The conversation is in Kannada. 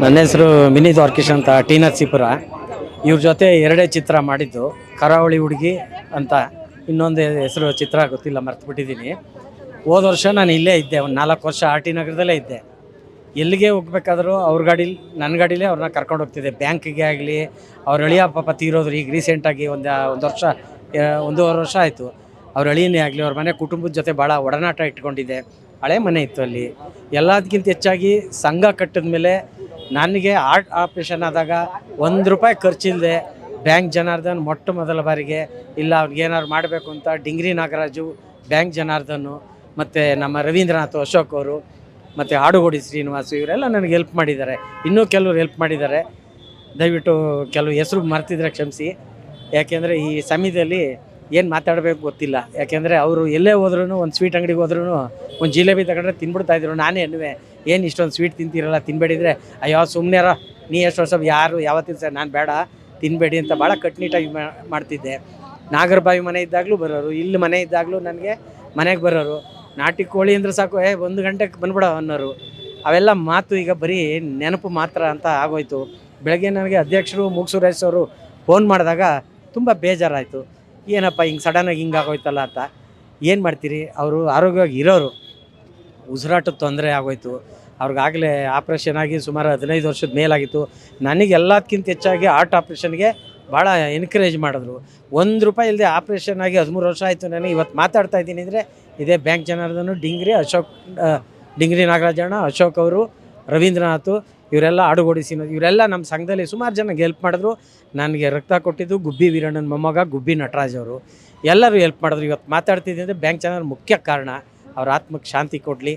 ನನ್ನ ಹೆಸರು ಮಿನಿ ದ್ವಾರಕೀಶ್ ಅಂತ ಟಿ ನರಸೀಪುರ. ಇವ್ರ ಜೊತೆ ಎರಡೇ ಚಿತ್ರ ಮಾಡಿದ್ದು, ಕರಾವಳಿ ಹುಡುಗಿ ಅಂತ. ಇನ್ನೊಂದು ಹೆಸರು ಚಿತ್ರ ಗೊತ್ತಿಲ್ಲ, ಮರ್ತುಬಿಟ್ಟಿದ್ದೀನಿ. ಹೋದ ವರ್ಷ ನಾನು ಇಲ್ಲೇ ಇದ್ದೆ, ಒಂದು 4 ವರ್ಷ ಆರ್ ಟಿ ನಗರದಲ್ಲೇ ಇದ್ದೆ. ಎಲ್ಲಿಗೆ ಹೋಗ್ಬೇಕಾದ್ರೂ ಅವ್ರ ಗಾಡೀಲಿ, ನನ್ನ ಗಾಡೀಲೇ ಅವ್ರನ್ನ ಕರ್ಕೊಂಡು ಹೋಗ್ತಿದ್ದೆ. ಬ್ಯಾಂಕಿಗೆ ಆಗಲಿ, ಅವ್ರ ಅಳಿಯ ಪಾಪ ತೀರೋದ್ರು ಈಗ ರೀಸೆಂಟಾಗಿ ಒಂದು ವರ್ಷ, ಒಂದೂವರೆ ವರ್ಷ ಆಯಿತು. ಅವ್ರ ಅಳಿಯನೇ ಆಗಲಿ, ಅವ್ರ ಮನೆ ಕುಟುಂಬದ ಜೊತೆ ಭಾಳ ಒಡನಾಟ ಇಟ್ಕೊಂಡಿದ್ದೆ. ಹಳೆ ಮನೆ ಇತ್ತು ಅಲ್ಲಿ. ಎಲ್ಲದಕ್ಕಿಂತ ಹೆಚ್ಚಾಗಿ ಸಂಘ ಕಟ್ಟಿದ ಮೇಲೆ ನನಗೆ ಆರ್ಟ್ ಆಪ್ರೇಷನ್ ಆದಾಗ ₹1 ಖರ್ಚಿಲ್ಲದೆ ಬ್ಯಾಂಕ್ ಜನಾರ್ದನ್ ಮೊಟ್ಟ ಮೊದಲ ಬಾರಿಗೆ, ಇಲ್ಲ ಅವ್ರಿಗೇನಾದ್ರು ಮಾಡಬೇಕು ಅಂತ ಡಿಂಗ್ರಿ ನಾಗರಾಜು, ಬ್ಯಾಂಕ್ ಜನಾರ್ದನ್ನು, ಮತ್ತು ನಮ್ಮ ರವೀಂದ್ರನಾಥ್, ಅಶೋಕ್ ಅವರು, ಮತ್ತು ಆಡುಗೋಡಿ ಶ್ರೀನಿವಾಸು, ಇವರೆಲ್ಲ ನನಗೆ ಹೆಲ್ಪ್ ಮಾಡಿದ್ದಾರೆ. ಇನ್ನೂ ಕೆಲವರು ಹೆಲ್ಪ್ ಮಾಡಿದ್ದಾರೆ. ದಯವಿಟ್ಟು ಕೆಲವು ಹೆಸರು ಮರ್ತಿದ್ರೆ ಕ್ಷಮಿಸಿ. ಯಾಕೆಂದರೆ ಈ ಸಮಯದಲ್ಲಿ ಏನು ಮಾತಾಡಬೇಕು ಗೊತ್ತಿಲ್ಲ. ಯಾಕೆಂದರೆ ಅವರು ಎಲ್ಲೇ ಹೋದ್ರೂ, ಒಂದು ಸ್ವೀಟ್ ಅಂಗಡಿಗೆ ಹೋದ್ರೂ ಒಂದು ಜಿಲೇಬಿ ತಗೊಂಡ್ರೆ ತಿನ್ಬಿಡ್ತಾಯಿದ್ರು. ನಾನೇ ಅನ್ನುವೆ, ಏನು ಇಷ್ಟೊಂದು ಸ್ವೀಟ್ ತಿಂತೀರಲ್ಲ, ತಿನ್ನಬೇಡಿದ್ರೆ, ಅಯ್ಯೋ ಸುಮ್ಮನೆರ, ನೀ ಎಷ್ಟು ವರ್ಷ ಯಾರು ಯಾವತ್ತಿನ ಸರ್, ನಾನು ಬೇಡ ತಿನ್ನಬೇಡಿ ಅಂತ ಭಾಳ ಕಟ್ಟುನಿಟ್ಟಾಗಿ ಮಾಡ್ತಿದ್ದೆ. ನಾಗರಬಾವಿ ಮನೆ ಇದ್ದಾಗಲೂ ಬರೋರು, ಇಲ್ಲಿ ಮನೆ ಇದ್ದಾಗಲೂ ನನಗೆ ಮನೆಗೆ ಬರೋರು. ನಾಟಿ ಕೋಳಿ ಅಂದರೆ ಸಾಕು, 1 ಗಂಟೆಗೆ ಬಂದ್ಬಿಡ ಅನ್ನೋರು. ಅವೆಲ್ಲ ಮಾತು ಈಗ ಬರೀ ನೆನಪು ಮಾತ್ರ ಅಂತ ಆಗೋಯ್ತು. ಬೆಳಗ್ಗೆ ನನಗೆ ಅಧ್ಯಕ್ಷರು ಮೂಗ್ ಸುರೇಶ್ ಅವರು ಫೋನ್ ಮಾಡಿದಾಗ ತುಂಬ ಬೇಜಾರಾಯಿತು. ಏನಪ್ಪ ಹಿಂಗೆ ಸಡನ್ನಾಗಿ ಹಿಂಗೆ ಆಗೋಯ್ತಲ್ಲ ಅಂತ. ಏನು ಮಾಡ್ತೀರಿ, ಅವರು ಆರೋಗ್ಯವಾಗಿ ಇರೋರು, ಉಸಿರಾಟದ ತೊಂದರೆ ಆಗೋಯ್ತು. ಅವ್ರಿಗಾಗಲೇ ಆಪ್ರೇಷನ್ ಆಗಿ ಸುಮಾರು 15 ವರ್ಷದ ಮೇಲಾಗಿತ್ತು. ನನಗೆ ಎಲ್ಲದಕ್ಕಿಂತ ಹೆಚ್ಚಾಗಿ ಆರ್ಟ್ ಆಪ್ರೇಷನ್ಗೆ ಭಾಳ ಎನ್ಕರೇಜ್ ಮಾಡಿದ್ರು. ₹1 ಇಲ್ಲದೆ ಆಪ್ರೇಷನ್ ಆಗಿ 13 ವರ್ಷ ಆಯಿತು. ನನಗೆ ಇವತ್ತು ಮಾತಾಡ್ತಾ ಇದ್ದೀನಿ ಅಂದರೆ ಇದೇ ಬ್ಯಾಂಕ್ ಜನಾರ್ದನು, ಡಿಂಗ್ರಿ ನಾಗರಾಜಣ್ಣ, ಅಶೋಕ್ ಅವರು, ರವೀಂದ್ರನಾಥ್, ಇವರೆಲ್ಲ ಆಡುಗೋಡಿ ಇವರೆಲ್ಲ ನಮ್ಮ ಸಂಘದಲ್ಲಿ ಸುಮಾರು ಜನಕ್ಕೆ ಹೆಲ್ಪ್ ಮಾಡಿದ್ರು. ನನಗೆ ರಕ್ತ ಕೊಟ್ಟಿದ್ದು ಗುಬ್ಬಿ ವೀರಣ್ಣನ ಮೊಮ್ಮಗ ಗುಬ್ಬಿ ನಟರಾಜ್ ಅವರು. ಎಲ್ಲರೂ ಹೆಲ್ಪ್ ಮಾಡಿದ್ರು. ಇವತ್ತು ಮಾತಾಡ್ತಿದ್ದೀನಿ ಅಂದರೆ ಬ್ಯಾಂಕ್ ಜನ ಮುಖ್ಯ ಕಾರಣ. ಅವ್ರ ಆತ್ಮಕ್ಕೆ ಶಾಂತಿ ಕೊಡಲಿ.